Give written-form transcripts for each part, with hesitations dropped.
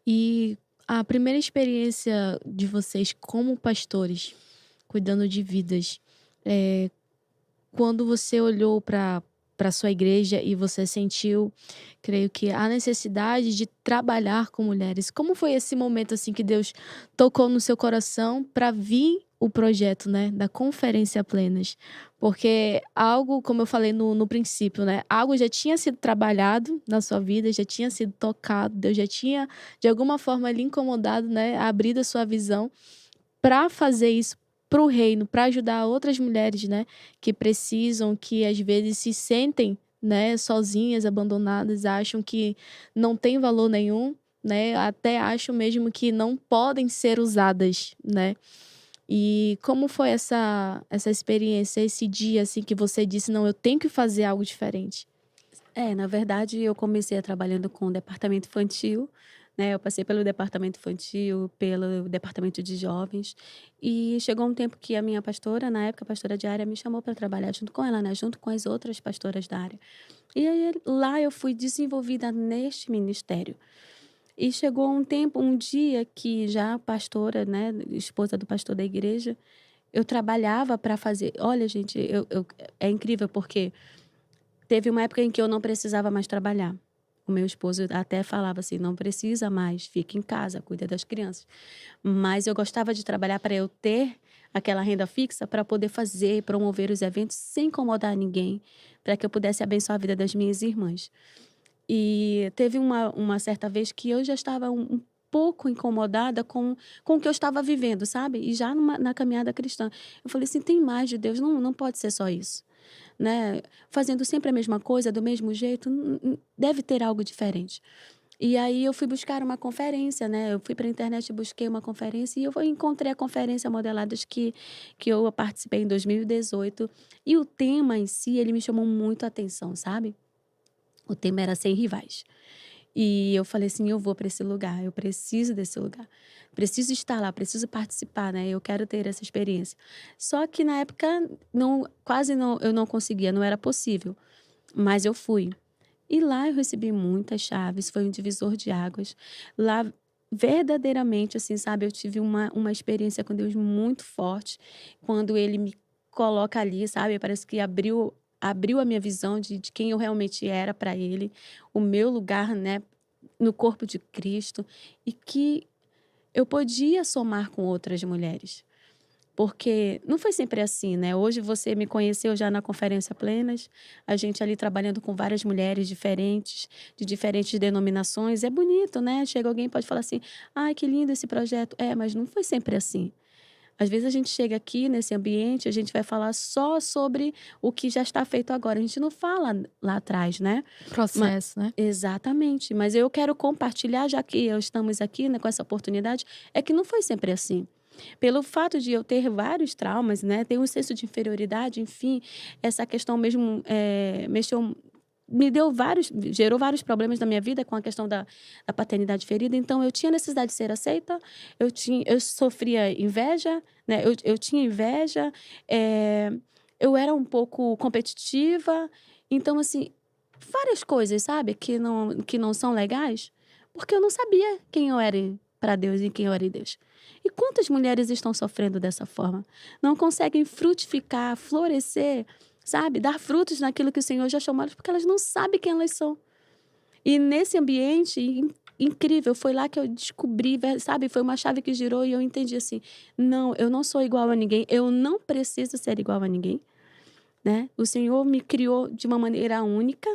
E a primeira experiência de vocês como pastores, cuidando de vidas, eh, quando você olhou para sua igreja e você sentiu, creio que a necessidade de trabalhar com mulheres, como foi esse momento, assim, que Deus tocou no seu coração para vir o projeto, né, da Conferência Plenas? Porque algo, como eu falei no princípio, né, algo já tinha sido trabalhado na sua vida, já tinha sido tocado, Deus já tinha, de alguma forma, lhe incomodado, né, abrido a sua visão para fazer isso para o reino, para ajudar outras mulheres, né, que precisam, que às vezes se sentem, né, sozinhas, abandonadas, acham que não tem valor nenhum, né, até acham mesmo que não podem ser usadas, né. E como foi essa experiência, esse dia, assim, que você disse: "Não, eu tenho que fazer algo diferente"? Na verdade, eu comecei trabalhando com o departamento infantil, né, eu passei pelo departamento infantil, pelo departamento de jovens, e chegou um tempo que a minha pastora, na época a pastora de área, me chamou para trabalhar junto com ela, né, junto com as outras pastoras da área. E aí, lá eu fui desenvolvida neste ministério. E chegou um tempo, um dia que já a pastora, né, esposa do pastor da igreja, eu trabalhava para fazer olha gente, é incrível porque teve uma época em que eu não precisava mais trabalhar. O meu esposo até falava assim: "Não precisa mais, fica em casa, cuida das crianças". Mas eu gostava de trabalhar para eu ter aquela renda fixa para poder fazer, promover os eventos sem incomodar ninguém, para que eu pudesse abençoar a vida das minhas irmãs. E teve uma certa vez que eu já estava um pouco incomodada com o que eu estava vivendo, sabe, e já na caminhada cristã. Eu falei assim: "Tem mais de Deus, não pode ser só isso", né, fazendo sempre a mesma coisa, do mesmo jeito, deve ter algo diferente. E aí eu fui buscar uma conferência, né, eu fui para a internet e busquei uma conferência e eu encontrei a conferência Modeladas que eu participei em 2018, e o tema em si, ele me chamou muito a atenção, sabe. O tema era Sem Rivais. E eu falei assim: "Eu vou para esse lugar, eu preciso desse lugar, preciso estar lá, preciso participar, né, eu quero ter essa experiência". Só que na época não quase não eu não conseguia, não era possível, mas eu fui. E lá eu recebi muitas chaves, foi um divisor de águas. Lá, verdadeiramente, assim, sabe, eu tive uma experiência com Deus muito forte, quando ele me coloca ali, sabe, parece que abriu a minha visão de quem eu realmente era para ele, o meu lugar, né, no corpo de Cristo, e que eu podia somar com outras mulheres. Porque não foi sempre assim, né, hoje você me conheceu já na Conferência Plenas, a gente ali trabalhando com várias mulheres diferentes, de diferentes denominações, é bonito, né, chega alguém e pode falar assim: "Ai, que lindo esse projeto". É, mas não foi sempre assim. Às vezes a gente chega aqui nesse ambiente, a gente vai falar só sobre o que já está feito agora, a gente não fala lá atrás, né. Ma Processo, né? Exatamente, mas eu quero compartilhar, já que estamos aqui, né, com essa oportunidade, é que não foi sempre assim. Pelo fato de eu ter vários traumas, né, ter um senso de inferioridade, enfim, essa questão mesmo, mexeu me deu vários gerou vários problemas na minha vida com a questão da paternidade ferida, então eu tinha necessidade de ser aceita, eu sofria inveja, né, eu tinha inveja, eh, eu era um pouco competitiva, então assim, várias coisas, sabe, que não são legais, porque eu não sabia quem eu era para Deus e quem eu era em Deus. E quantas mulheres estão sofrendo dessa forma? Não conseguem frutificar, florescer, sabe, dar frutos naquilo que o Senhor já chamou elas, porque elas não sabem quem elas são. E nesse ambiente incrível, foi lá que eu descobri, sabe, foi uma chave que girou e eu entendi assim: "Não, eu não sou igual a ninguém, eu não preciso ser igual a ninguém", né. O Senhor me criou de uma maneira única,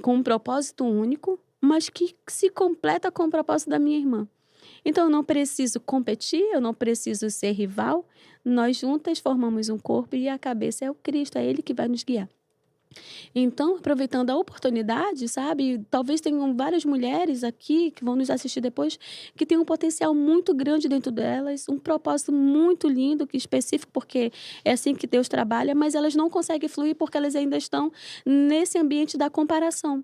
com um propósito único, mas que se completa com o propósito da minha irmã. Então eu não preciso competir, eu não preciso ser rival, nós juntas formamos um corpo e a cabeça é o Cristo, é Ele que vai nos guiar. Então, aproveitando a oportunidade, sabe, talvez tenham várias mulheres aqui que vão nos assistir depois, que têm um potencial muito grande dentro delas, um propósito muito lindo, que específico, porque é assim que Deus trabalha, mas elas não conseguem fluir porque elas ainda estão nesse ambiente da comparação.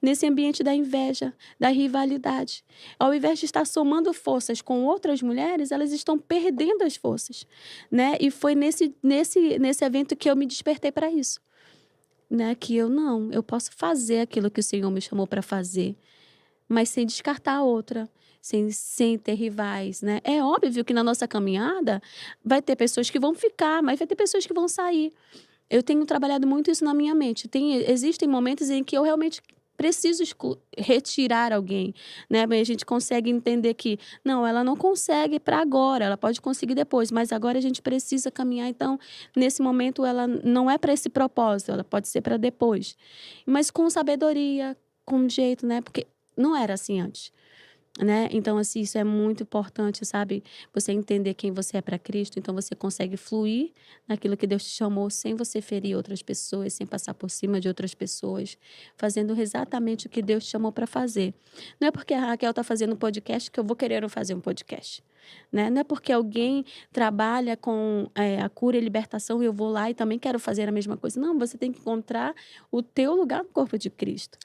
Nesse ambiente da inveja, da rivalidade. Ao invés de estar somando forças com outras mulheres, elas estão perdendo as forças, né. E foi nesse evento que eu me despertei para isso, né, que eu não, eu posso fazer aquilo que o Senhor me chamou para fazer, mas sem descartar a outra, sem ter rivais, né? É óbvio que na nossa caminhada vai ter pessoas que vão ficar, mas vai ter pessoas que vão sair. Eu tenho trabalhado muito isso na minha mente. Existem momentos em que eu realmente preciso retirar alguém, né? Mas a gente consegue entender que, não, ela não consegue para agora, ela pode conseguir depois, mas agora a gente precisa caminhar. Então, nesse momento, ela não é para esse propósito, ela pode ser para depois. Mas com sabedoria, com jeito, né? Porque não era assim antes. Né? Então, assim, isso é muito importante, sabe? Você entender quem você é para Cristo, então você consegue fluir naquilo que Deus te chamou sem você ferir outras pessoas, sem passar por cima de outras pessoas, fazendo exatamente o que Deus te chamou para fazer. Não é porque a Raquel está fazendo um podcast que eu vou querer fazer um podcast. Né? Não é porque alguém trabalha com a cura e libertação e eu vou lá e também quero fazer a mesma coisa. Não, você tem que encontrar o teu lugar no corpo de Cristo.